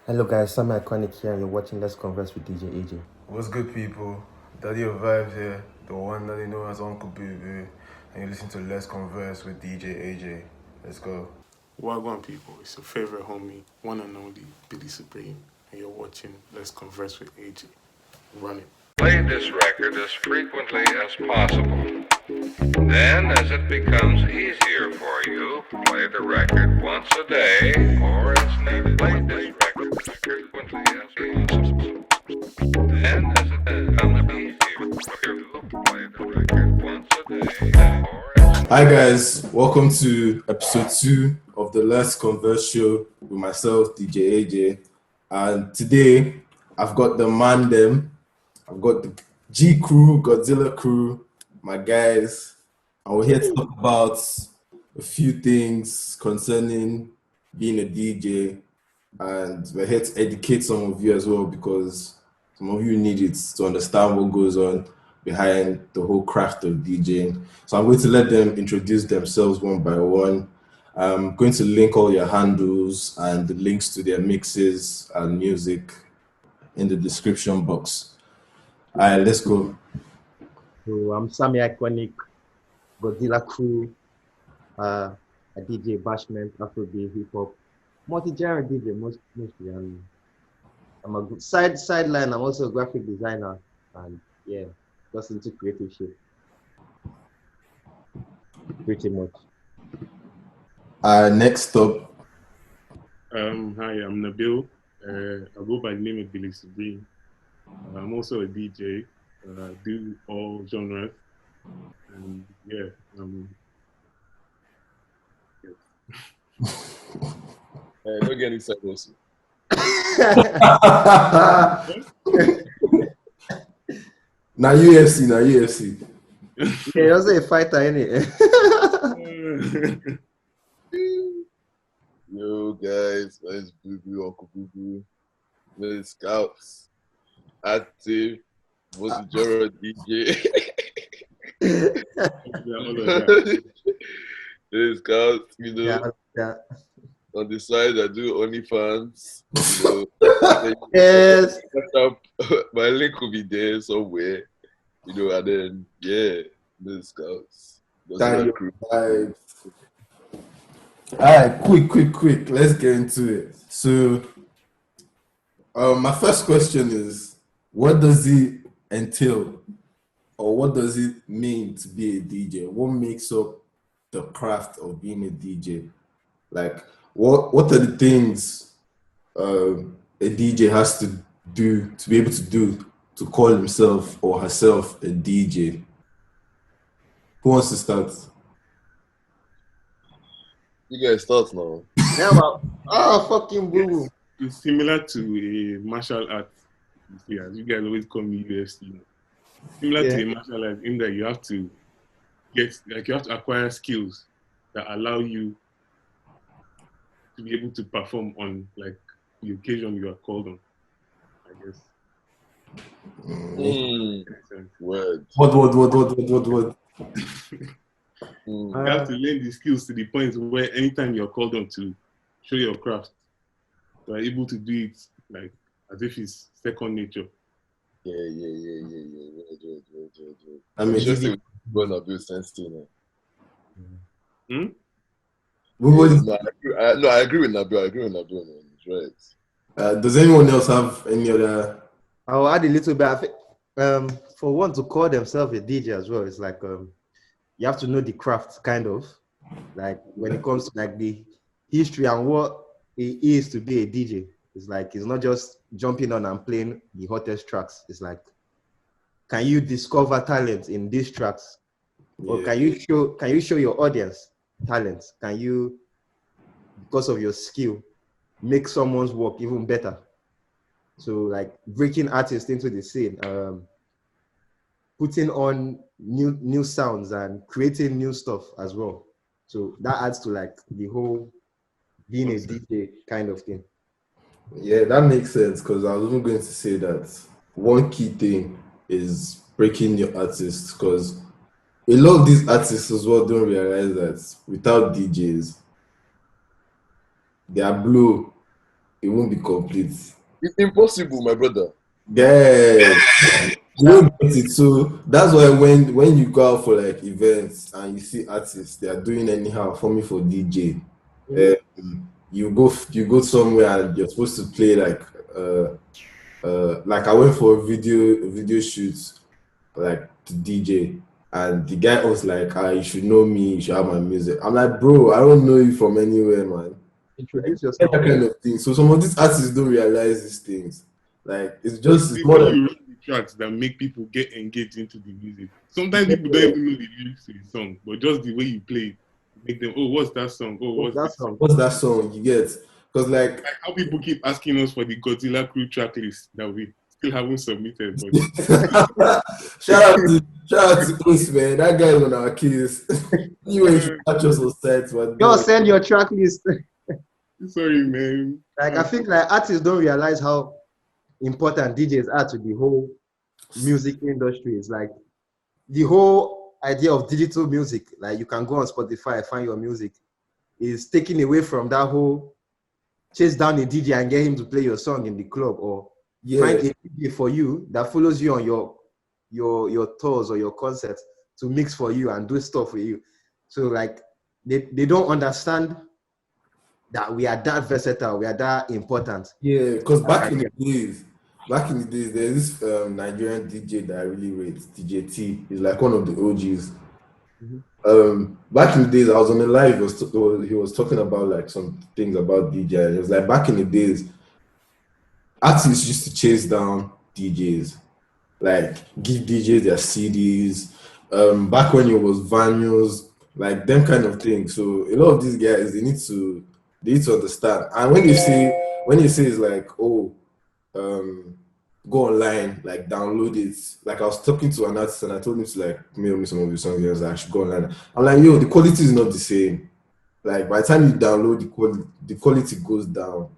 Hello guys, Sammie Iconic here and you're watching Let's Converse with DJ AJ. What's good, people? Daddy of Vibes here, the one that they know as Uncle Bubu, and you listen to Let's Converse with DJ AJ. Let's go. Wagwan people, it's your favorite homie, one and only Billi Subream, and you're watching Let's Converse with AJ. Run it. Play this record as frequently as possible. Then, as it becomes easier for you, play the record once a day or as needed. Play this record as frequently as possible. Then, as it becomes easier for you, play the record once a day or as Hi, guys. Welcome to episode 2 of the Let's Converse show with myself, DJ AJ. And today, I've got the man them. I've got the Krew, Godzilla crew, my guys. And we're here to talk about a few things concerning being a DJ. And we're here to educate some of you as well because some of you need it to understand what goes on behind the whole craft of DJing. So I'm going to let them introduce themselves one by one. I'm going to link all your handles and the links to their mixes and music in the description box. All right, let's go. So I'm Sammie Iconic, Godzilla Krew, a DJ bashment, Afrobeat, hip hop, multi-genre DJ mostly. And I'm a good sideline. I'm also a graphic designer, and yeah, just into creative shit. Pretty much. Next up, Hi, I'm Nabil. I go by the name of Billi Subream. I'm also a DJ. Do all genres. And yeah, Don't get excited also. now UFC. Yeah, you're also a fighter, innit? Yo guys, my name is Bubu, Uncle Bubu. The Scouts, active, multi-genre DJ. The Scouts, Yeah. on the side I do OnlyFans. Yes. My link will be there somewhere. And then the Scouts. That your vibes. All right, quick. Let's get into it. So, my first question is, what does it entail, or what does it mean to be a DJ? What makes up the craft of being a DJ? Like, what are the things a DJ has to do to be able to do to call himself or herself a DJ? Who wants to start? You guys start now. Yeah, fucking boo. it's similar to a martial art. Yeah, you guys always call me UFC. Similar to a martial art in that you have to acquire skills that allow you to be able to perform on like the occasion you are called on, I guess. Word. What? You have to learn the skills to the point where anytime you're called on to show your craft, you are able to do it like as if it's second nature. Yeah. I mean, Just gonna do sense now. I agree with Nabil, man. He's right. Does anyone else have any other? I'll add a little bit. I think, for one to call themselves a DJ as well, it's like you have to know the craft, kind of. Like when it comes to like the history and what it is to be a DJ. It's like it's not just jumping on and playing the hottest tracks. It's like, can you discover talent in these tracks, or can you show your audience talent? Can you, because of your skill, make someone's work even better? So like breaking artists into the scene, putting on new sounds and creating new stuff as well. So that adds to like the whole being a DJ kind of thing. Yeah, that makes sense because I was even going to say that one key thing is breaking your artists because a lot of these artists as well don't realize that without DJs, their blow it won't be complete. It's impossible, my brother. Yeah, you won't get it. So that's why when you go out for like events and you see artists, they are doing anyhow. For me, for DJ, you go somewhere and you're supposed to play like I went for a video shoot like to DJ, and the guy was like, you should know me, you should have my music. I'm like, bro, I don't know you from anywhere, man. Introduce That yourself. kind of thing. So some of these artists don't realize these things. Like it's It's more when like you write the tracks that make people get engaged into the music. Sometimes people don't even know the lyrics to the song, but just the way you play it, make them, oh, what's that song? Oh, what's that song? what's that song you get? Because like Like how people keep asking us for the Godzilla Krew track list that we still haven't submitted. But shout out to us, man. That guy is on our keys. You ain't catch us on site, man. Yo, send your track list. sorry, man. Like I think like artists don't realize how important DJs are to the whole music industry. It's like the whole idea of digital music, like you can go on Spotify, find your music, is taken away from that whole chase down a DJ and get him to play your song in the club, or find a DJ for you that follows you on your tours or your concerts to mix for you and do stuff for you. So like they don't understand that we are that versatile, we are that important. Yeah, because back in the days, there's this Nigerian DJ that I really rate, DJ T. He's like one of the OGs. Back in the days, I was on the live. He was talking about like some things about DJ. It was like back in the days, artists used to chase down DJs, like give DJs their CDs. Back when it was vinyls, like them kind of things. So a lot of these guys, they need to understand. And when you say it's like, oh, go online, like download it. Like I was talking to an artist and I told him to like mail me some of his songs. He was like, I should go online. I'm like, yo, the quality is not the same. Like by the time you download the quality goes down.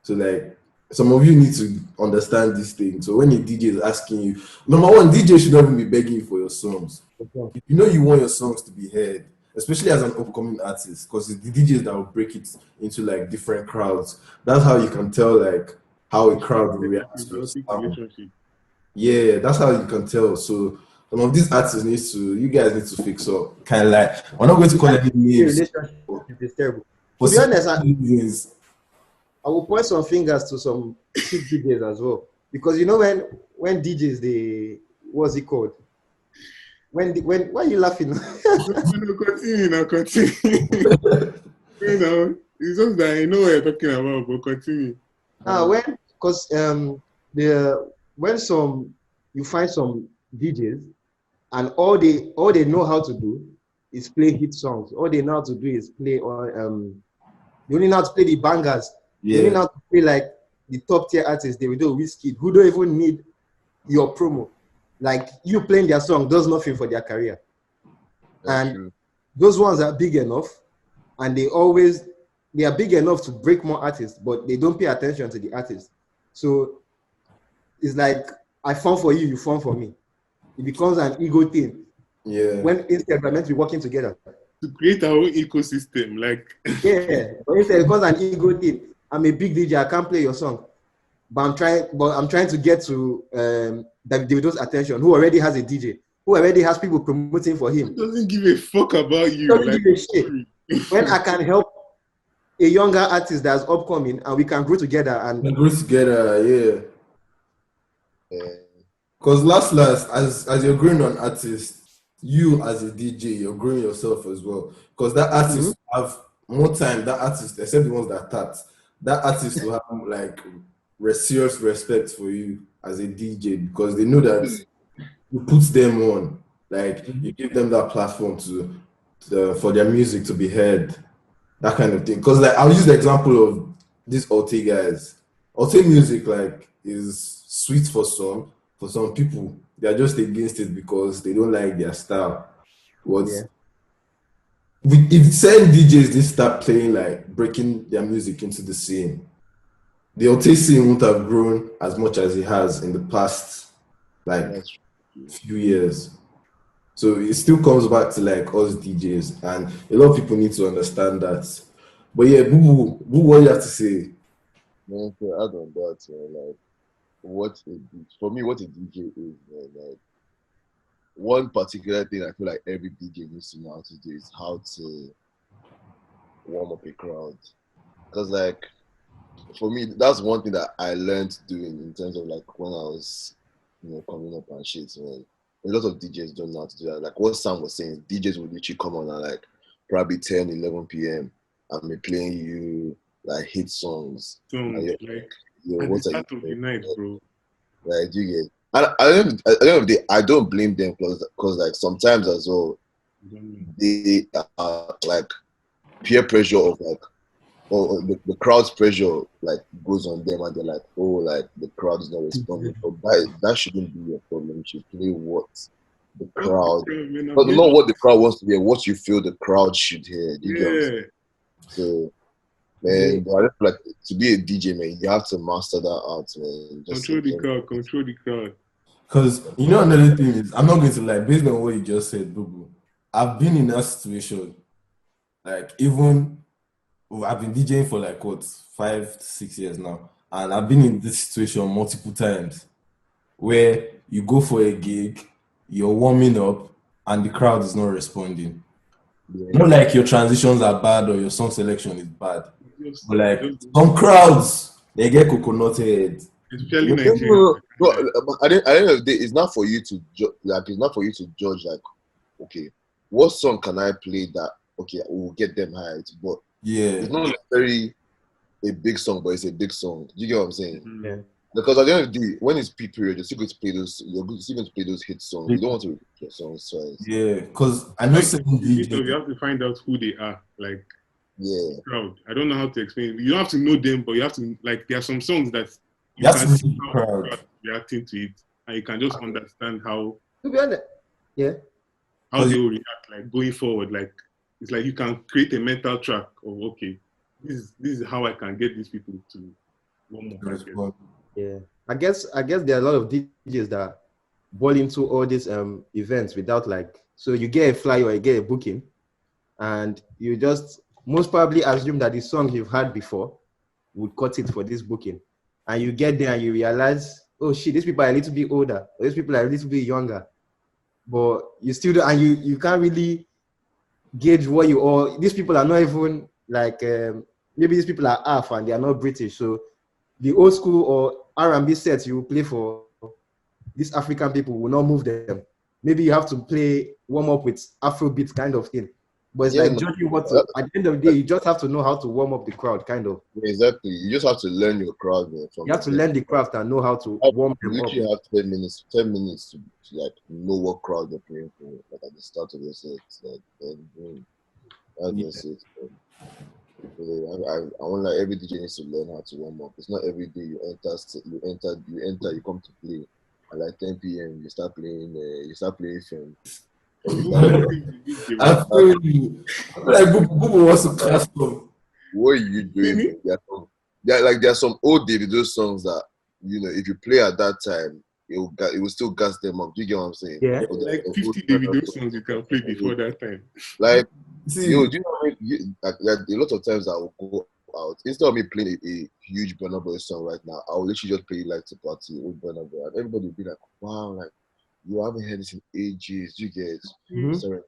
So like some of you need to understand these things. So when a DJ is asking you, number one, DJ should not even be begging you for your songs. If you know you want your songs to be heard, especially as an upcoming artist, because it's the DJs that will break it into like different crowds. That's how you can tell like how a crowd will react to your song. Yeah, that's how you can tell. So some of these artists you guys need to fix up. Kind of like, we're not going to call any names. It's terrible. To be honest, I will point some fingers to some cheap DJs as well. Because you know when DJs, what's it called? Why are you laughing? Continue. You know, it's just that I know what you're talking about, but continue. When you find some DJs and all they know how to do is play hit songs. All they know how to do is play on they only know how to play the bangers. Yeah. They only know how to play like the top tier artists, Davido, Wizkid, who don't even need your promo. Like you playing their song does nothing for their career. That's and true. Those ones are big enough, and they are big enough to break more artists, but they don't pay attention to the artists. So it's like I fun for you, you fun for me. It becomes an ego thing. Yeah. When instead we're meant to be working together. To create our own ecosystem, like Yeah, but instead it becomes an ego thing. I'm a big DJ, I can't play your song. But I'm trying to get to Davido's attention, who already has a DJ, who already has people promoting for him. doesn't give a fuck about you. Doesn't Like, give a shit. When I can help a younger artist that's upcoming and we can grow together We grow together, yeah. Because last, as you're growing an artist, you as a DJ, you're growing yourself as well. Because that artist have more time, that artist, except the ones that artist will have like serious respect for you as a DJ, because they know that you put them on, like you give them that platform for their music to be heard, that kind of thing. Because like I'll use the example of these Alte guys. Alte music like is sweet for some people. They're just against it because they don't like their style. If certain DJs they start playing like breaking their music into the scene, the Alte scene won't have grown as much as it has in the past like few years. So it still comes back to like us DJs, and a lot of people need to understand that. But yeah, Bubu, what do you have to say? Man, to add on that, like for me, what a DJ is, man, like one particular thing I feel like every DJ needs to know how to do is how to warm up a crowd. Because like for me, that's one thing that I learned doing in terms of like when I was, coming up and shit, man. A lot of DJs don't know how to do that. Like what Sam was saying, DJs would literally come on at like probably 10, 11 p.m. and be playing you like hit songs. Songs, And like at the what are start of the night, bro. Like, do you get? And at the end of the day, I don't blame them because like sometimes as well, they are like peer pressure of like, or the crowd's pressure like goes on them and they're like, oh, like the crowd is not responding. But that shouldn't be your problem. You should play what the crowd, not what the crowd wants to hear, what you feel the crowd should hear. Do you get what I'm saying? So, man, but I just feel like to be a DJ, man, you have to master that art, man. Just Control the crowd. Because another thing is, I'm not going to lie, based on what you just said, Bubu, I've been in that situation. Like I've been DJing for like 5 to 6 years now, and I've been in this situation multiple times where you go for a gig, you're warming up, and the crowd is not responding. Yeah. Not like your transitions are bad or your song selection is bad, but like some crowds they get coconut head. Especially Nigeria. But at the end of the day, it's not for you to judge. Like, okay, what song can I play that will get them hyped? But it's not necessarily a big song, but it's a big song. You get what I'm saying? Mm-hmm. Yeah. Because at the end of the day, when it's peak period, you're still going to play those. You're still going to play those hit songs. You don't want to repeat your songs twice. Yeah, because I know some DJs. You have to find out who they are. Like, crowd. I don't know how to explain it. You don't have to know them, but you have to like. There are some songs that you have to see the crowd reacting to it, and you can just understand how. To be honest, how they will react, like going forward. Like it's like you can create a mental track of this is how I can get these people to one more. Yeah, I guess there are a lot of DJs that ball into all these events without like. So you get a flyer or you get a booking, and you just most probably assume that the song you've heard before would cut it for this booking. And you get there and you realize, oh shit, these people are a little bit older, or these people are a little bit younger. But you still do, and you can't really gauge what these people are not even like, maybe these people are half and they are not British. So the old school or R&B sets you play for these African people will not move them. Maybe you have to warm up with Afrobeat kind of thing. But it's judging at the end of the day, you just have to know how to warm up the crowd, kind of. Exactly. You just have to learn your crowd, man. You have to learn the craft and know how to warm them up. You have 10 minutes to like know what crowd they're playing for, like at the start of the set. That's just it. I want like every DJ needs to learn how to warm up. It's not every day you come to play at like 10 p.m. You start playing film. I feel like Bubu wants to class them. What are you doing? There are some old Davido songs that if you play at that time, it will still gas them up. Do you get what I'm saying? Yeah. Like 50 Davido songs you can play before that time. Like, do you know what I mean? Like, a lot of times I will go out instead of me playing a huge Burna Boy song right now. I will literally just play like to party with Burna Boy, and everybody will be like, "Wow, like." You haven't heard this in ages. You get sorry.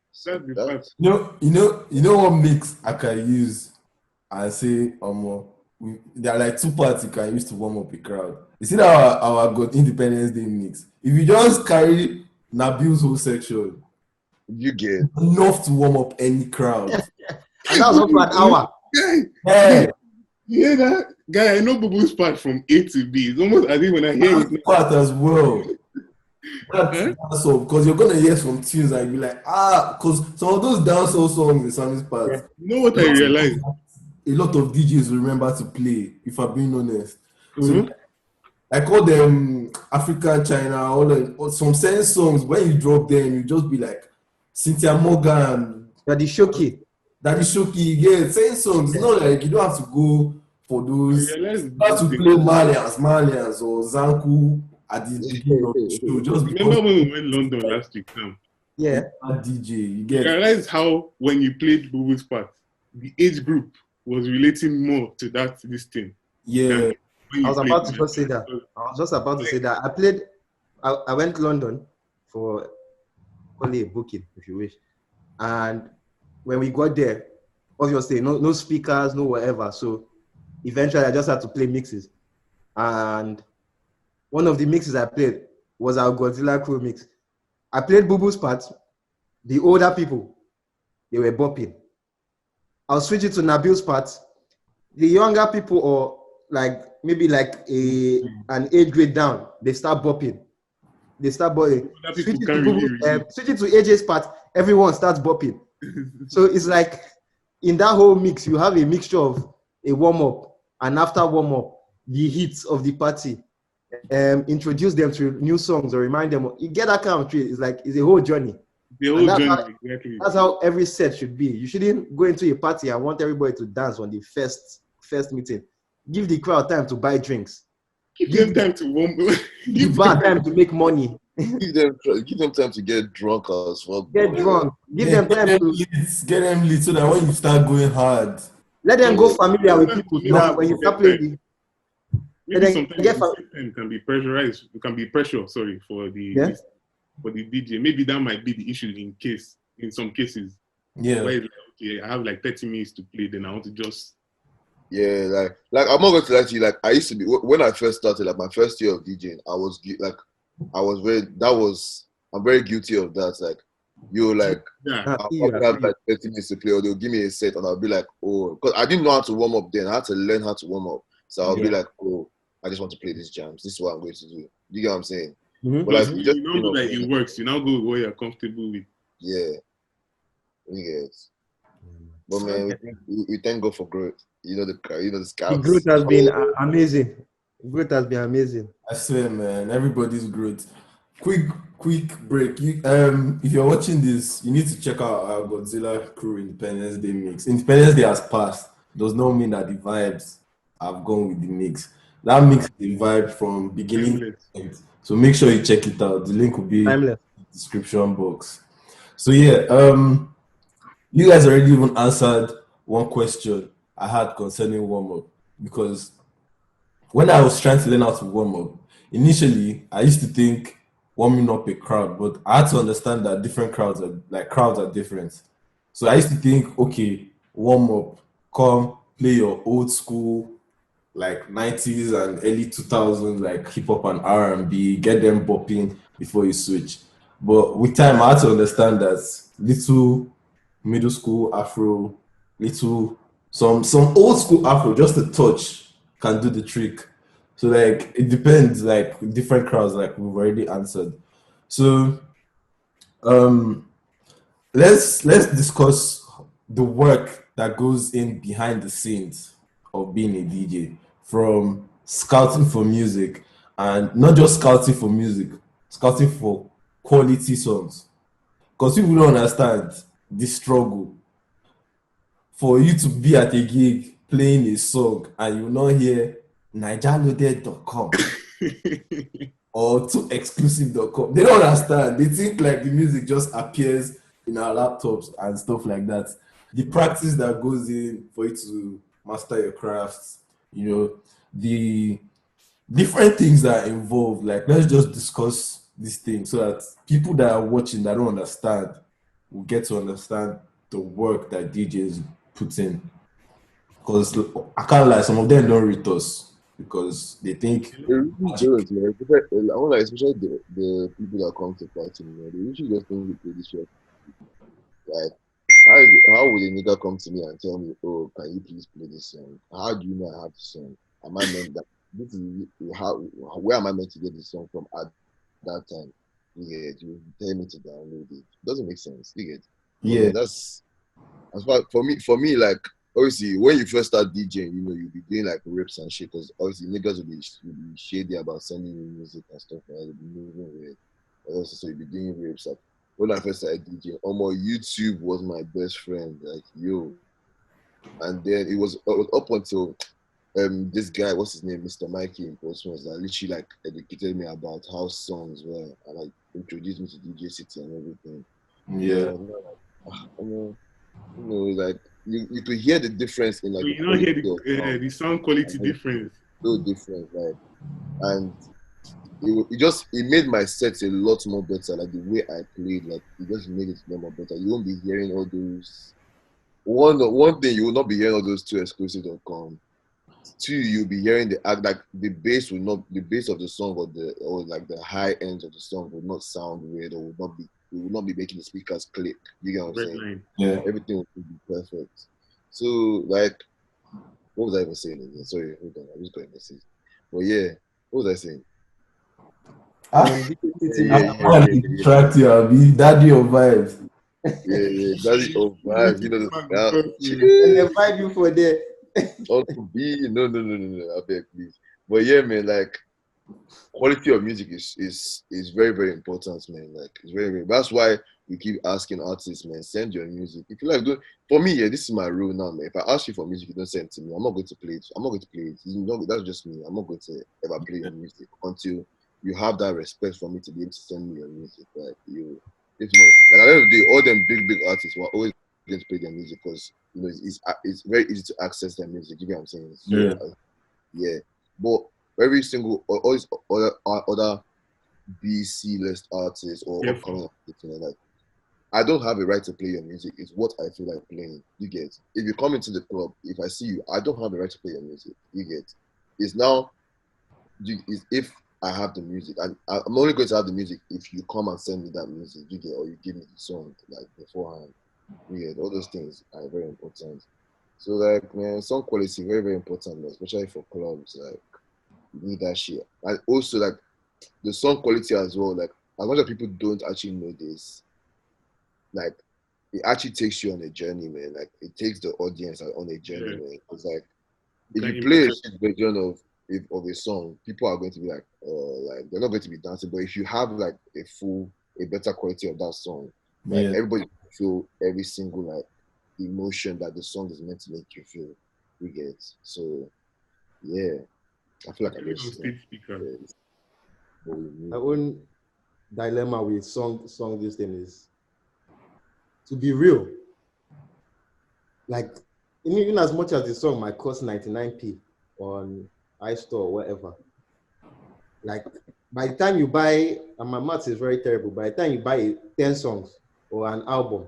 You know what mix I can use and say there are like two parts you can use to warm up a crowd. You see that our God Independence Day mix. If you just carry Nabil's whole section, you get enough to warm up any crowd. And that was up for an hour. Hey. You hear that? Guy, I know Bubu's part from A to B. It's almost as if when I hear it part as well. That's all, because you're gonna hear some tunes and you'll be like, because some of those dancehall songs in Sammie's part. Yeah. You know what I realized? A lot of DJs remember to play, if I'm being honest. So I call them African China, or some certain songs, when you drop them, you just be like Cynthia Morgan. Daddy Shoki, certain songs. It's not like you don't have to go for those. You have to play Malians or Zanku. At the beginning of the show, just remember when we went London last week, Sam? Yeah. DJ, you realize how when you played Bubu's part, the age group was relating more to this thing. Yeah. when I you was played about to in just say that. I was just about to say that. I went to London for call it a booking, if you wish. And when we got there, obviously no speakers, no whatever. So eventually I just had to play mixes. And one of the mixes I played was our Godzilla Krew mix. I played Bubu's part. The older people, they were bopping. I'll switch it to Nabil's part. The younger people, or like maybe like an age grade down, they start bopping. They start bopping. Other Switch people it to can't really Bubu, switch it to AJ's part. Everyone starts bopping. So it's like in that whole mix, you have a mixture of a warm up, and after warm up, the hits of the party. Introduce them to new songs or remind them. You get that kind of treat. It's a whole journey. The whole journey, exactly. That's how every set should be. You shouldn't go into a party and want everybody to dance on the first meeting. Give the crowd time to buy drinks. Give them time to warm. Give bar time to make money. Give them time to get drunk as well. Get drunk. Give them time to get them lit so that when you start going hard, let them go familiar with people. So that when you start playing, maybe sometimes the time can be pressurized. It can be pressure. Sorry for the DJ. Maybe that might be the issue in some cases. Yeah. Where it's like, okay, I have like 30 minutes to play. Then I want to just. Yeah, like I'm not going to lie to you. Like I used to be when I first started, like my first year of DJing, I'm very guilty of that. Like I'll probably have like 30 minutes to play, or they'll give me a set, and I'll be like, oh, because I didn't know how to warm up then. I had to learn how to warm up. So I'll be like, oh, I just want to play these jams. This is what I'm going to do. You get what I'm saying? Mm-hmm. But like, you know that it works. You now go with what you're comfortable with. Yeah. Yes. But man, we thank God for growth. The scouts. The growth has been amazing. Growth has been amazing. I swear, man, everybody's growth. Quick break. If you're watching this, you need to check out our Godzilla Krew Independence Day mix. Independence Day has passed. Does not mean that the vibes have gone with the mix. That mix is the vibe from beginning to end. So make sure you check it out. The link will be in the description box. So yeah, you guys already even answered one question I had concerning warm-up, because when I was trying to learn how to warm up, initially I used to think warming up a crowd, but I had to understand that different crowds are different. So I used to think, okay, warm up, come play your old school like 90s and early 2000s like hip hop and R&B, get them bopping before you switch. But with time, I had to understand that little middle school Afro, some old school Afro, just a touch can do the trick. So like it depends, like different crowds, like we've already answered. So let's discuss the work that goes in behind the scenes of being a DJ, from scouting for music, and not just scouting for music, scouting for quality songs. Because people don't understand the struggle for you to be at a gig playing a song and you not hear NigerLoaded.com or tooexclusive.com. They don't understand. They think like the music just appears in our laptops and stuff like that. The practice that goes in for you to master your crafts, the different things that are involved. Like, let's just discuss these things so that people that are watching that don't understand will get to understand the work that DJs put in. Because I can't lie, some of them don't read us because they think they really don't, man. Especially the people that come to party, man. They usually just think we play this shit. Like, how would a nigga come to me and tell me, oh, can you please play this song? How do you know I have the song? Am I meant that? This is where am I meant to get the song from at that time? You tell me to download it. Doesn't make sense. You get? Yeah. That's as far for me. Like, obviously, when you first start DJing, you'll be doing like rips and shit, because obviously niggas will be shady about sending you music and stuff, and they'll be moving weird. Also, so you'll be doing rips. Like, when I first started DJing, YouTube was my best friend. Like, yo. And then it was up until this guy, what's his name, Mr. Mikey in Postmans, that literally like educated me about how songs were, and like introduced me to DJ City and everything. Yeah. Like you could hear the difference in like. You not hear the sound quality difference. so different, like, and it made my sets a lot more better. Like the way I played, like it just made it a lot more better. You won't be hearing all those. One thing, you will not be hearing all those two exclusive.com. Two, you'll be hearing the act, like the bass of the song or like the high ends of the song will not sound weird, or will not be making the speakers click. You get what I'm Red saying? line. Yeah. Everything will be perfect. So like, what was I even saying again? Sorry, hold on, I just got a message. But yeah, what was I saying? I'm distract you, Abi. Daddy of vibes. Yeah, that's it. Oh, vibes, you know, And they find you for there. Uncle B, no, I beg, please. But yeah, man, like quality of music is very, very important, man. Like it's very, very. That's why we keep asking artists, man, send your music. If you like, for me, yeah, this is my rule now, man. If I ask you for music, you don't send it to me. I'm not going to play it. I'm not going to play it. That's just me. I'm not going to ever play your music until you have that respect for me to be able to send me your music. Like if not, like at the end of the day, all them big artists were always going to play their music because you know it's very easy to access their music. You get what I'm saying? So, Yeah. Yeah. But every single all these other B, C list artists or Yeah. upcoming artists, you know, like I don't have a right to play your music. It's what I feel like playing. You get? If you come into the club, if I see you, I don't have a right to play your music. You get? It's now is if I have the music, and I'm only going to have the music if you come and send me that music. You get? Or you give me the song like beforehand. You get? All those things are very important. So like, man, song quality very, very important, man, especially for clubs. Like you need that shit. And also like the song quality as well. Like as much as people don't actually know this, like it actually takes you on a journey, man. Like it takes the audience on a journey, man. It's like if you play a shit version of a song, people are going to be like, like they're not going to be dancing. But if you have like a better quality of that song, like everybody feel every single like emotion that the song is meant to make you feel. You get? So yeah, I feel like I just my own dilemma with song this thing is to be real. Like even as much as the song might cost 99p on iStore or whatever, like by the time you buy, and my maths is very terrible, by the time you buy 10 songs or an album,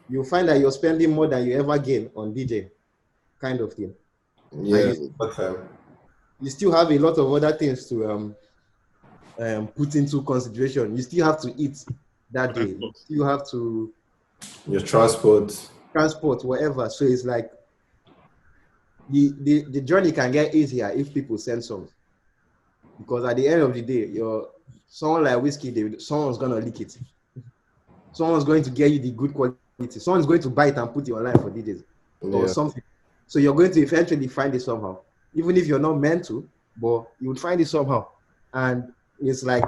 you'll find that you're spending more than you ever gain on DJ kind of thing. Yeah. You still have a lot of other things to put into consideration. You still have to eat that day. You still have to your transport, whatever. So it's like the journey can get easier if people send songs, because at the end of the day, someone like Whiskey, someone's gonna leak it. Someone's going to get you the good quality. Someone's going to buy it and put it online for DJs or something. So you're going to eventually find it somehow, even if you're not meant to, but you would find it somehow. And it's like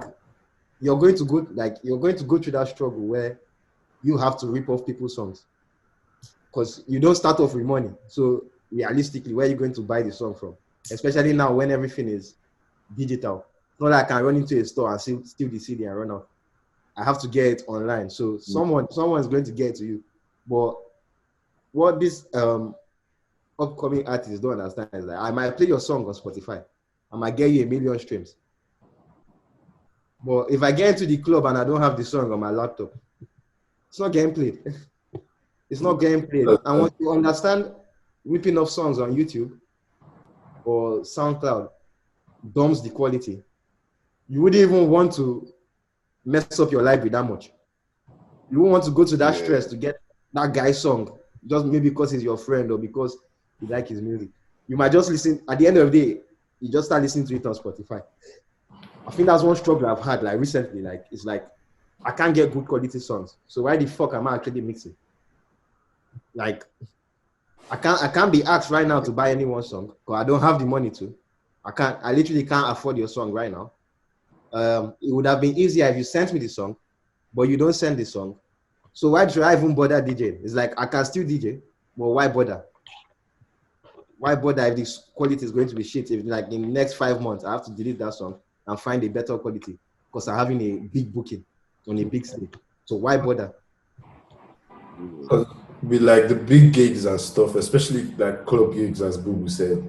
you're going to go through that struggle where you have to rip off people's songs because you don't start off with money. So realistically, where are you going to buy the song from? Especially now when everything is digital. It's not like I can run into a store and steal the CD and run out. I have to get it online. So someone's going to get it to you. But what this upcoming artists don't understand is that I might play your song on Spotify. I might get you 1 million streams. But if I get into the club and I don't have the song on my laptop, it's not getting played. It's not getting played. And once you understand ripping off songs on YouTube or SoundCloud dumps the quality, you wouldn't even want to mess up your library that much. You won't want to go to that stress to get that guy's song just maybe because he's your friend or because you like his music. You might just listen. At the end of the day, you just start listening to it on Spotify. I think that's one struggle I've had like recently. Like it's like I can't get good quality songs. So why the fuck am I actually mixing? Like I can't be asked right now to buy anyone's song because I don't have the money to. I literally can't afford your song right now. It would have been easier if you sent me the song, but you don't send the song. So why should I even bother DJing? It's like I can still DJ, but why bother? Why bother if the quality is going to be shit? If like in the next 5 months I have to delete that song and find a better quality because I'm having a big booking on a big stage. So why bother? With like the big gigs and stuff, especially like club gigs, as Bubu said,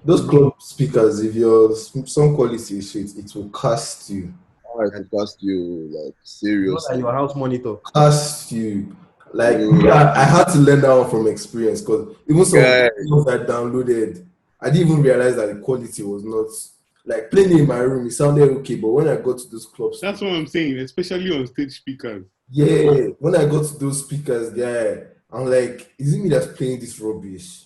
Those club speakers, if your some quality is shit, it will cast you. How I could cast you like It's not like seriously. your house monitor. Cast you. Like You- yeah, I had to learn that one from experience because even some Guy, songs I downloaded, I didn't even realize that the quality was not like playing it in my room. It sounded okay, but when I got to those clubs, That's what I'm saying, especially on stage speakers. yeah, when I got to those speakers, yeah, I'm like, is it me that's playing this rubbish?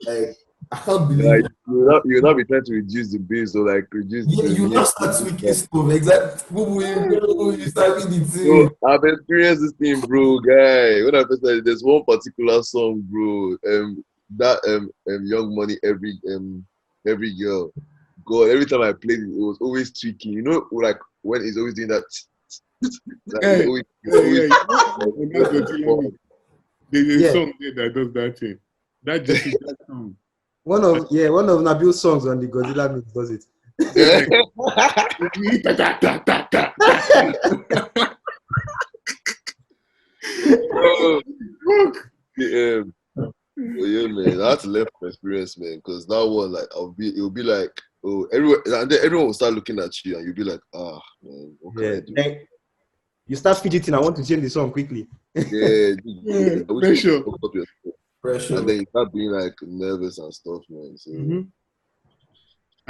Like, I can't believe like you'll not be trying to reduce the bass or like reduce yeah, the you mute. not start tweaking stuff. Exactly. You start with the Bro, thing. I've experienced this thing, bro, guy. When I first started, there's one particular song, bro. That Young Money, every girl. God, every time I played it, it was always tweaking. You know, like when he's always doing that. Like, Yeah, it's always On that Godzilla mix, there's a Yeah. song there that does that thing. That just is that song. One of Nabil's songs on the Godzilla mix does it. Bro, Fuck. yeah, yeah, man. I had to learn from experience, man, because that one, like, it'll be like, oh, everyone, and then everyone will start looking at you, and you'll be like, ah, man, what can I do? Then you start fidgeting. I want to change the song quickly. Yeah, Yeah, I wish pressure. you fucked up yourself. Pressure. And then you start being like nervous and stuff, man. So And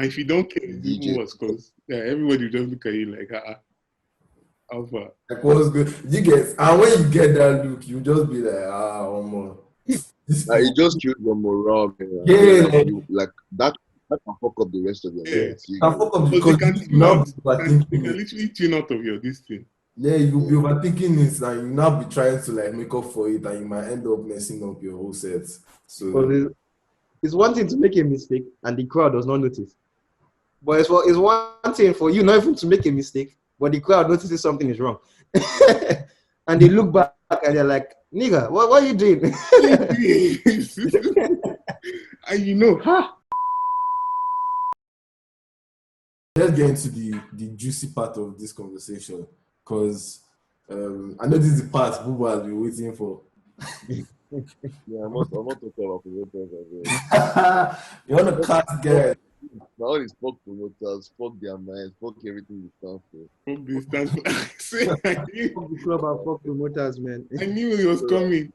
if you don't care, it's even DJ. worse because everybody will just look at you like, how far? Like what's good? You get and when you get that look, you just be like, one more. Like, it just kills your morale, man. Yeah, Like, like that can fuck up the rest of your Yeah. night. You can get fuck up Because because they can you tune now out. be They overthinking can it. literally tune out of your this thing. Yeah, you'll be overthinking it and you now be trying to like make up for it and you might end up messing up your whole set. So Because it's one thing to make a mistake and the crowd does not notice. But it's one thing for you not even to make a mistake, but the crowd notices something is wrong. And they look back and they're like, nigga, what are you doing? And you know, let's get into the juicy part of this conversation because I know this is the part Bubu has been waiting for. Yeah, I'm not talking about promoters as well. You want to cast guys. Now all these fuck promoters, fuck their minds, fuck everything they stand for. fuck this stands for. I Fuck the club and fuck promoters, man. knew it was coming.